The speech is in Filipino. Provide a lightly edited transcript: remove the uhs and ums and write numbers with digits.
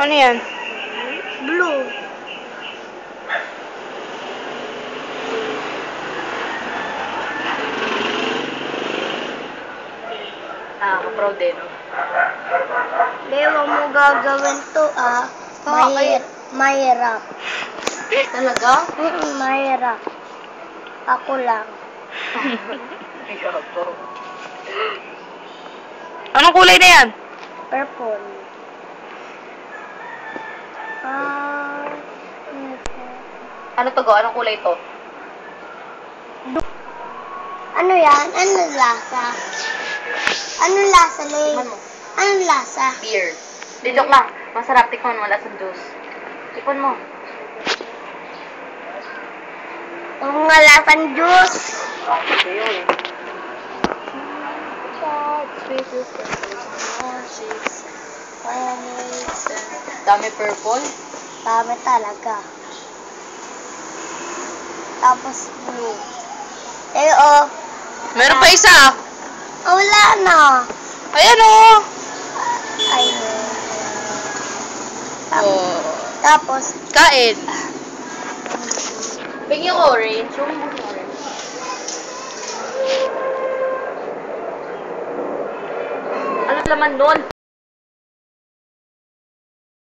Ano yan? Blue. Proud din. Dewa mo gagawin to, mahirap. Talaga? Mahirap. Ako lang. Anong kulay na yan? Purple. Ano to go? Anong kulay to? Ano yan? Ano lasa? Anong lasa, Lay? Anong lasa? Beer. Di joke lang. Masarap. Tikman mo. Lasang juice. Tikman mo. Oo nga, lasang juice. Ito yun. Dami purple. Dami talaga. Tapos blue. Meron pa isa. Wala na. Ayan o. Ayun. Oh. Tapos, Kain. Bigyan ko orange. Yung orange. Ano laman nun?